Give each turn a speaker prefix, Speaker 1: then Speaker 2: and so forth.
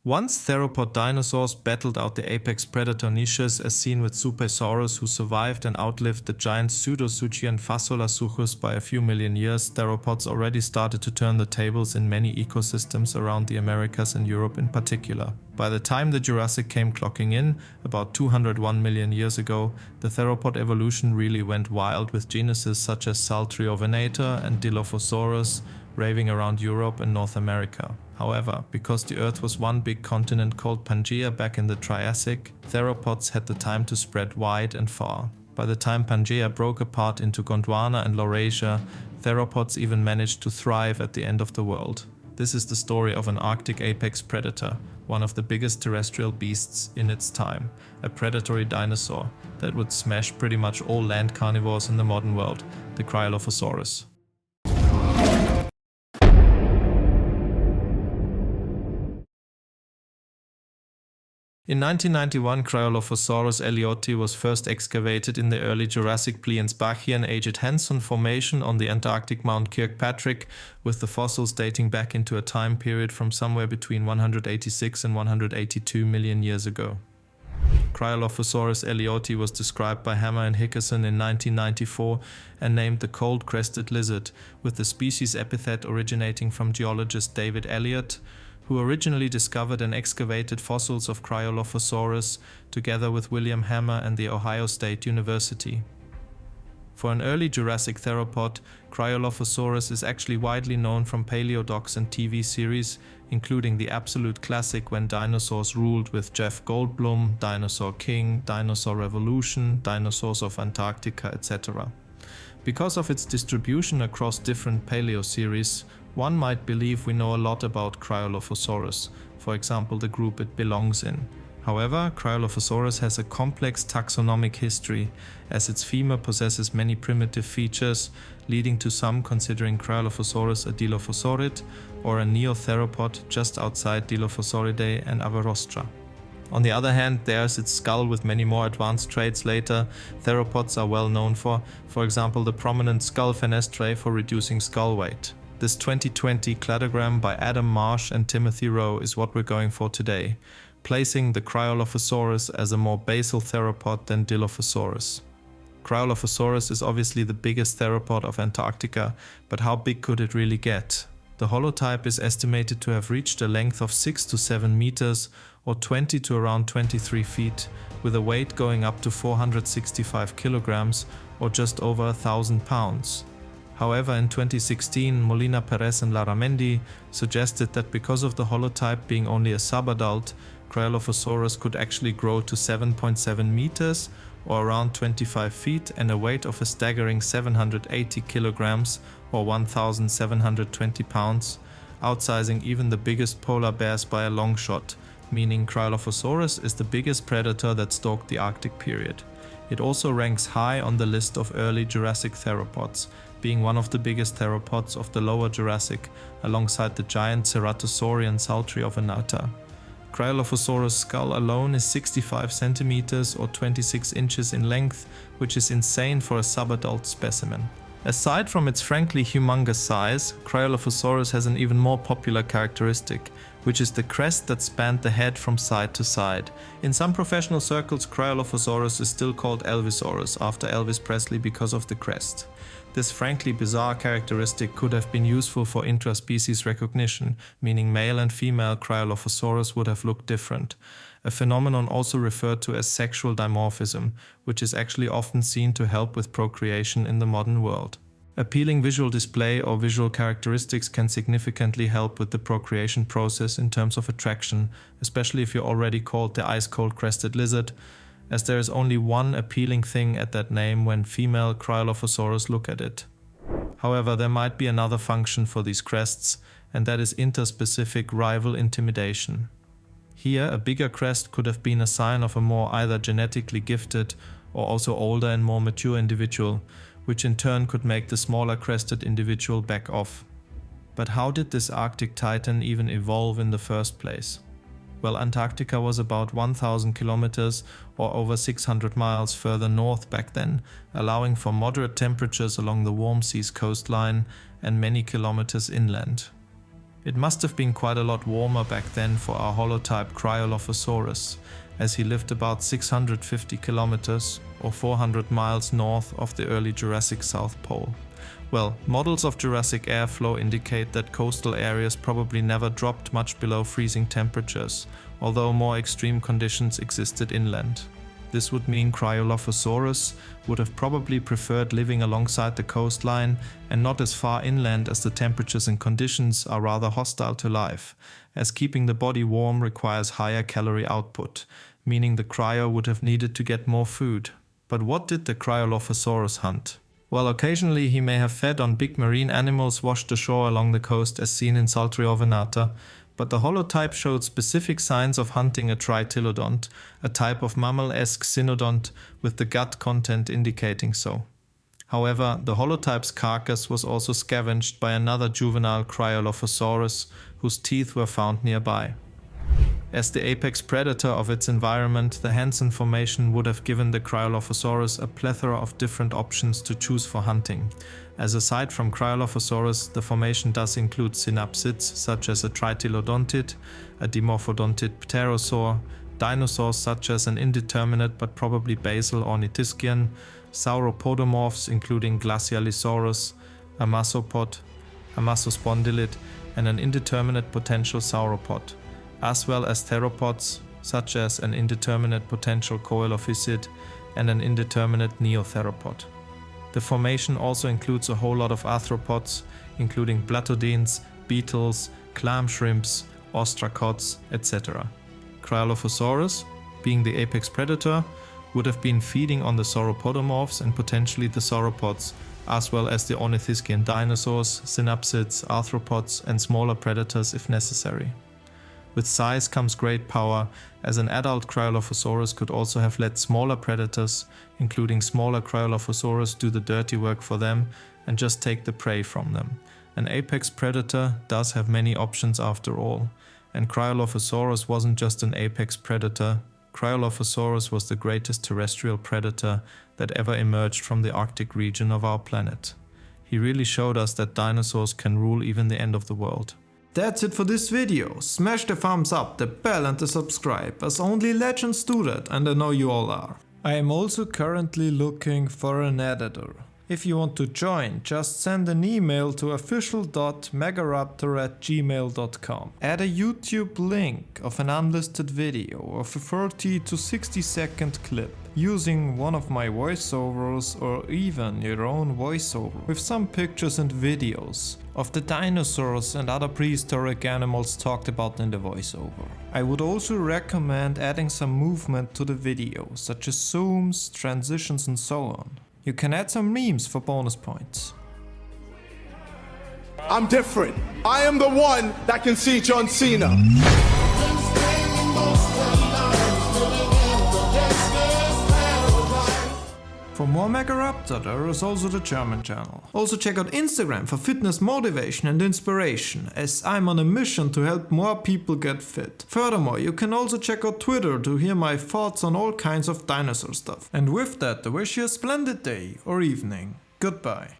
Speaker 1: Once theropod dinosaurs battled out the apex predator niches as seen with Supasaurus, who survived and outlived the giant Pseudosuchian Phaseolasuchus by a few million years, theropods already started to turn the tables in many ecosystems around the Americas and Europe in particular. By the time the Jurassic came clocking in, about 201 million years ago, the theropod evolution really went wild, with genuses such as Saltriovenator and Dilophosaurus raving around Europe and North America. However, because the Earth was one big continent called Pangaea back in the Triassic, theropods had the time to spread wide and far. By the time Pangaea broke apart into Gondwana and Laurasia, theropods even managed to thrive at the end of the world. This is the story of an Arctic apex predator, one of the biggest terrestrial beasts in its time, a predatory dinosaur that would smash pretty much all land carnivores in the modern world, the cryolophosaurus. In 1991, Cryolophosaurus ellioti was first excavated in the early Jurassic Pliensbachian Aged Hanson Formation on the Antarctic Mount Kirkpatrick, with the fossils dating back into a time period from somewhere between 186 and 182 million years ago. Cryolophosaurus ellioti was described by Hammer and Hickerson in 1994 and named the cold-crested lizard, with the species epithet originating from geologist David Elliott, who originally discovered and excavated fossils of Cryolophosaurus together with William Hammer and the Ohio State University. For an early Jurassic theropod, Cryolophosaurus is actually widely known from paleodocs and TV series, including the absolute classic When Dinosaurs Ruled with Jeff Goldblum, Dinosaur King, Dinosaur Revolution, Dinosaurs of Antarctica, etc. Because of its distribution across different paleo series, one might believe we know a lot about Cryolophosaurus, for example the group it belongs in. However, Cryolophosaurus has a complex taxonomic history, as its femur possesses many primitive features, leading to some considering Cryolophosaurus a Dilophosaurid or a neotheropod just outside Dilophosauridae and Avarostra. On the other hand, there's its skull with many more advanced traits later theropods are well known for example the prominent skull fenestrae for reducing skull weight. This 2020 cladogram by Adam Marsh and Timothy Rowe is what we're going for today, placing the Cryolophosaurus as a more basal theropod than Dilophosaurus. Cryolophosaurus is obviously the biggest theropod of Antarctica, but how big could it really get? The holotype is estimated to have reached a length of 6 to 7 meters or 20 to around 23 feet, with a weight going up to 465 kilograms or just over 1,000 pounds. However, in 2016, Molina Perez and Larramendi suggested that because of the holotype being only a subadult, Cryolophosaurus could actually grow to 7.7 meters or around 25 feet and a weight of a staggering 780 kilograms or 1,720 pounds, outsizing even the biggest polar bears by a long shot, meaning Cryolophosaurus is the biggest predator that stalked the Arctic period. It also ranks high on the list of early Jurassic theropods, being one of the biggest theropods of the lower Jurassic, alongside the giant ceratosaurian Saltriovenator. Cryolophosaurus' skull alone is 65 centimeters or 26 inches in length, which is insane for a subadult specimen. Aside from its frankly humongous size, Cryolophosaurus has an even more popular characteristic, which is the crest that spanned the head from side to side. In some professional circles, Cryolophosaurus is still called Elvisaurus, after Elvis Presley, because of the crest. This frankly bizarre characteristic could have been useful for intraspecies recognition, meaning male and female Cryolophosaurus would have looked different. A phenomenon also referred to as sexual dimorphism, which is actually often seen to help with procreation in the modern world. Appealing visual display or visual characteristics can significantly help with the procreation process in terms of attraction, especially if you're already called the ice-cold crested lizard, as there is only one appealing thing at that name when female Cryolophosaurus look at it. However, there might be another function for these crests, and that is interspecific rival intimidation. Here, a bigger crest could have been a sign of a more either genetically gifted or also older and more mature individual, which in turn could make the smaller crested individual back off. But how did this Arctic titan even evolve in the first place? Well, Antarctica was about 1,000 kilometers or over 600 miles further north back then, allowing for moderate temperatures along the warm seas coastline and many kilometers inland. It must have been quite a lot warmer back then for our holotype cryolophosaurus, as he lived about 650 kilometers or 400 miles north of the early Jurassic South Pole. Well, models of Jurassic airflow indicate that coastal areas probably never dropped much below freezing temperatures, although more extreme conditions existed inland. This would mean Cryolophosaurus would have probably preferred living alongside the coastline and not as far inland, as the temperatures and conditions are rather hostile to life, as keeping the body warm requires higher calorie output, meaning the cryo would have needed to get more food. But what did the Cryolophosaurus hunt? Well, occasionally he may have fed on big marine animals washed ashore along the coast as seen in Saltrio venata, but the holotype showed specific signs of hunting a tritylodont, a type of mammal-esque cynodont with the gut content indicating so. However, the holotype's carcass was also scavenged by another juvenile Cryolophosaurus whose teeth were found nearby. As the apex predator of its environment, the Hansen Formation would have given the Cryolophosaurus a plethora of different options to choose for hunting, as aside from Cryolophosaurus, the formation does include synapsids such as a tritylodontid, a dimorphodontid pterosaur, dinosaurs such as an indeterminate but probably basal ornithischian, sauropodomorphs including Glacialisaurus, a masopod, a masospondylid, and an indeterminate potential sauropod, as well as theropods such as an indeterminate potential coelophysid and an indeterminate neotheropod. The formation also includes a whole lot of arthropods, including platodines, beetles, clam shrimps, ostracods, etc. Cryolophosaurus, being the apex predator, would have been feeding on the sauropodomorphs and potentially the sauropods, as well as the ornithischian dinosaurs, synapsids, arthropods, and smaller predators if necessary. With size comes great power, as an adult Cryolophosaurus could also have let smaller predators, including smaller Cryolophosaurus, do the dirty work for them and just take the prey from them. An apex predator does have many options after all, and Cryolophosaurus wasn't just an apex predator. Cryolophosaurus was the greatest terrestrial predator that ever emerged from the Arctic region of our planet. He really showed us that dinosaurs can rule even the end of the world.
Speaker 2: That's it for this video. Smash the thumbs up, the bell and the subscribe, as only legends do that, and I know you all are. I am also currently looking for an editor. If you want to join, just send an email to official.megaraptor@gmail.com. Add a YouTube link of an unlisted video of a 30 to 60 second clip using one of my voiceovers or even your own voiceover with some pictures and videos of the dinosaurs and other prehistoric animals talked about in the voiceover. I would also recommend adding some movement to the video, such as zooms, transitions and so on. You can add some memes for bonus points.
Speaker 3: I'm different. I am the one that can see John Cena.
Speaker 2: For more Megaraptor, there is also the German channel. Also check out Instagram for fitness motivation and inspiration, as I'm on a mission to help more people get fit. Furthermore, you can also check out Twitter to hear my thoughts on all kinds of dinosaur stuff. And with that, I wish you a splendid day or evening. Goodbye.